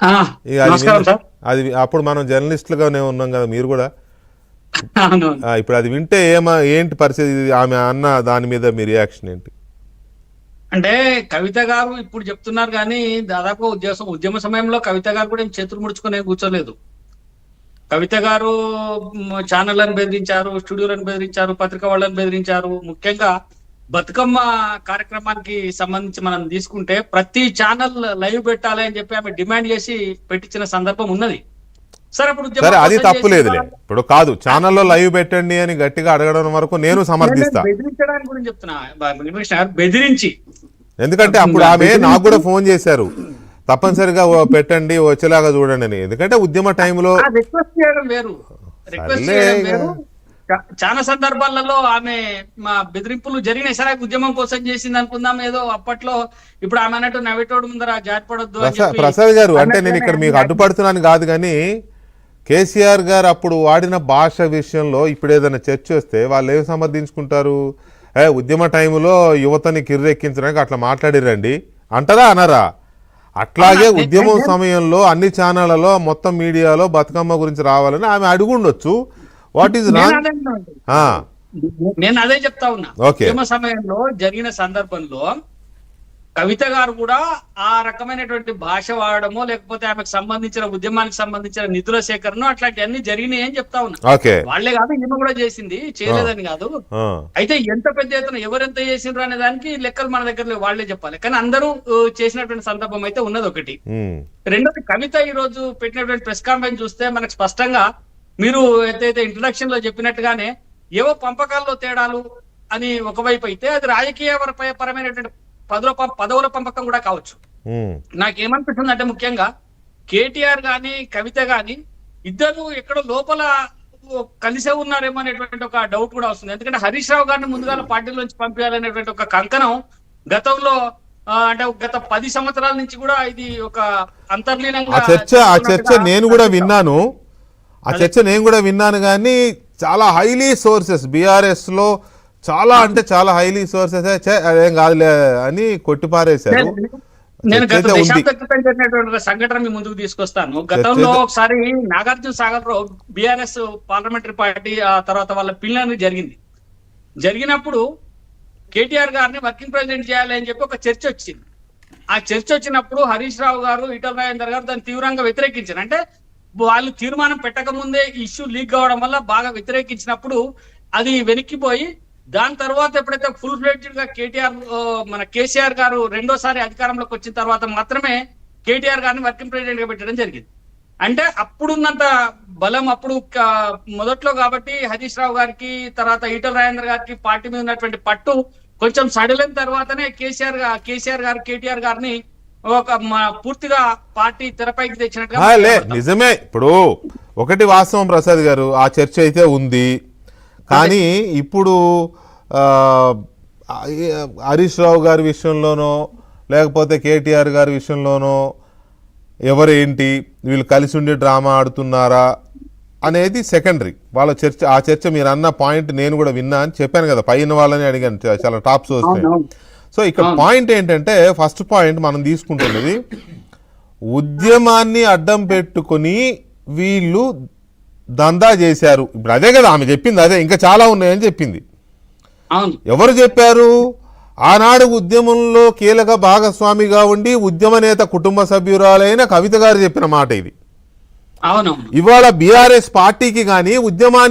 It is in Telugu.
ఆ, ఇక అది నమస్కారం సార్. అది అప్పుడు మనం జర్నలిస్టులుగానే ఉన్నాం కదా మీరు కూడా. అవును. ఇప్పుడు అది వింటే ఏంటి పరిస్థితి? ఆమె అన్న దాని మీద మీ రియాక్షన్ ఏంటి? అంటే కవిత గారు ఇప్పుడు చెప్తున్నారు కానీ దాదాపు ఉద్యమ సమయంలో కవిత గారు కూడా ఏం చేతులు ముడుచుకొని ఏం కూర్చోలేదు. కవిత గారు ఛానళ్లను బెదిరించారు, స్టూడియోలను బెదిరించారు, పత్రిక వాళ్ళని బెదిరించారు. ముఖ్యంగా బతుకమ్మ కార్యక్రమానికి సంబంధించి మనం తీసుకుంటే ప్రతి ఛానల్ లైవ్ పెట్టాలి అని చెప్పి ఆమె డిమాండ్ చేసి పెట్టించిన సందర్భం ఉన్నది. సరే, అప్పుడు సరే, అది తప్పులేదులే. ఇప్పుడు కాదు, ఛానల్లో లైవ్ పెట్టండి అని గట్టిగా అడగడం వరకు నేను సమర్థిస్తా. బెదిరించడానికి గురించి చెప్తున్నా, బెదిరించి. ఎందుకంటే అప్పుడు ఆమె నాకు కూడా ఫోన్ చేశారు, తప్పనిసరిగా పెట్టండి, వచ్చేలాగా చూడండి అని. ఎందుకంటే ఉద్యమ టైంలో రిక్వెస్ట్ చేయడం వేరు, రిక్వెస్ట్ చేయడం వేరు. చాలా సందర్భాలలో ఆమె మా బెదిరింపులు జరిగినాయి. సరే, ఉద్యమం కోసం చేసింది అనుకుందాం ఏదో అప్పట్లో. ఇప్పుడు ఆమె అన్నట్టు నవ్వేటోడు ముందర జారిపడొద్దు. ప్రసాద్ గారు, అంటే నేను ఇక్కడ మీకు అడ్డుపడుతున్నాను కాదు, కానీ కేసీఆర్ గారు అప్పుడు వాడిన భాష విషయంలో ఇప్పుడు ఏదైనా చర్చ వస్తే వాళ్ళు ఏం సమర్థించుకుంటారు? ఉద్యమ టైంలో యువతని కిర్రెక్కించడానికి అట్లా మాట్లాడిరండి అంటారా అనరా? అట్లాగే ఉద్యమం సమయంలో అన్ని ఛానళ్లలో మొత్తం మీడియాలో బతుకమ్మ గురించి రావాలని ఆమె అడుగుండొచ్చు. What is wrong? నేను అదే చెప్తా ఉన్నా. ఉద్యమ సమయంలో జరిగిన సందర్భంలో కవిత గారు కూడా ఆ రకమైనటువంటి భాష వాడడమో లేకపోతే ఆమెకు సంబంధించిన ఉద్యమానికి సంబంధించిన నిధుల సేకరణ అట్లాంటి అన్ని జరిగినాయి అని చెప్తా ఉన్నా. వాళ్లే కాదు, ఈమె కూడా చేసింది, చేయలేదని కాదు. అయితే ఎంత పెద్ద ఎత్తున ఎవరెంత చేసిండ్రు అనే దానికి లెక్కలు మన దగ్గర వాళ్లే చెప్పాలి. కానీ అందరూ చేసినటువంటి సందర్భం అయితే ఉన్నది ఒకటి. రెండోది, కవిత ఈ రోజు పెట్టినటువంటి ప్రెస్ కాన్ఫరెన్స్ చూస్తే మనకు స్పష్టంగా మీరు ఏదైతే ఇంట్రడక్షన్ లో చెప్పినట్టుగానే ఏవో పంపకాల్లో తేడాలు అని ఒకవైపు అయితే, అది రాజకీయ పరమైనటువంటి పదవుల పంపకం కూడా కావచ్చు. నాకేమనిపిస్తుంది అంటే, ముఖ్యంగా కేటీఆర్ గాని కవిత గాని ఇద్దరు ఎక్కడో లోపల కలిసే ఉన్నారేమో అనేటువంటి ఒక డౌట్ కూడా వస్తుంది. ఎందుకంటే హరీష్ రావు గారిని ముందుగా పార్టీలోంచి పంపించాలనేటువంటి ఒక కంకణం గతంలో, అంటే గత 10 సంవత్సరాల నుంచి కూడా ఇది ఒక అంతర్లీనంగా ఆ చర్చ నేను కూడా విన్నాను. కానీ చాలా హైలీ సోర్సెస్ బీఆర్ఎస్ లో అంటే చాలా హైలీ సోర్సెస్ అదేం కాదులే అని కొట్టిపారేశారు. నేను గత దశాబ్ద క్రితం జరిగినటువంటి సంఘటన మీ ముందుకు తీసుకొస్తాను. గతంలో ఒకసారి నాగార్జున సాగర్ లో బీఆర్ఎస్ పార్లమెంటరీ పార్టీ ఆ తర్వాత వాళ్ళ పిల్లలు జరిగినప్పుడు కేటీఆర్ గారిని వర్కింగ్ ప్రెసిడెంట్ చేయాలి అని చెప్పి ఒక చర్చ వచ్చింది. ఆ చర్చ వచ్చినప్పుడు హరీష్ రావు గారు, ఈటల రాజేందర్ గారు దాన్ని తీవ్రంగా వ్యతిరేకించారు. అంటే వాళ్ళు తీర్మానం పెట్టక ముందే ఇష్యూ లీక్ కావడం వల్ల బాగా వ్యతిరేకించినప్పుడు అది వెనక్కిపోయి, దాని తర్వాత ఎప్పుడైతే ఫుల్ ఫ్లెడ్జ్డ్ గా మన కేసీఆర్ గారు రెండోసారి అధికారంలోకి వచ్చిన తర్వాత మాత్రమే కేటీఆర్ గారిని వర్కింగ్ ప్రెసిడెంట్ గా పెట్టడం జరిగింది. అంటే అప్పుడున్నంత బలం అప్పుడు మొదట్లో కాబట్టి హరీష్ రావు గారికి, తర్వాత ఈటల రాజేందర్ గారికి పార్టీ మీద ఉన్నటువంటి పట్టు కొంచెం సడలిన తర్వాతనే కేసీఆర్ గారు కేటీఆర్ గారిని ఒక పూర్తిగా పార్టీ తెరపైకి తెచ్చినట్టుగా. నిజమే. ఇప్పుడు ఒకటి వాస్తవం ప్రసాద్ గారు, ఆ చర్చ అయితే ఉంది. కానీ ఇప్పుడు హరీష్ రావు గారి విషయంలోనో లేకపోతే కేటీఆర్ గారి విషయంలోనో ఎవరేంటి, వీళ్ళు కలిసి ఉండి డ్రామా ఆడుతున్నారా అనేది సెకండరీ. వాళ్ళ చర్చ, ఆ చర్చ మీరు అన్న పాయింట్ నేను కూడా విన్నా అని చెప్పాను కదా, పైన వాళ్ళని అడిగాను, చాలా టాప్ సోర్స్. సో ఇక్కడ పాయింట్ ఏంటంటే, ఫస్ట్ పాయింట్ మనం తీసుకుంటున్నది, ఉద్యమాన్ని అడ్డం పెట్టుకుని వీళ్ళు దందా చేశారు. ఇప్పుడు అదే కదా ఆమె చెప్పింది, అదే ఇంకా చాలా ఉన్నాయని చెప్పింది. ఎవరు చెప్పారు? ఆనాడు ఉద్యమంలో కీలక భాగస్వామిగా ఉండి ఉద్యమ నేత కుటుంబ సభ్యురాలైన కవిత గారు చెప్పిన మాట ఇది. అవును. ఇవాళ బీఆర్ఎస్ పార్టీకి కానీ ఉద్యమాన్ని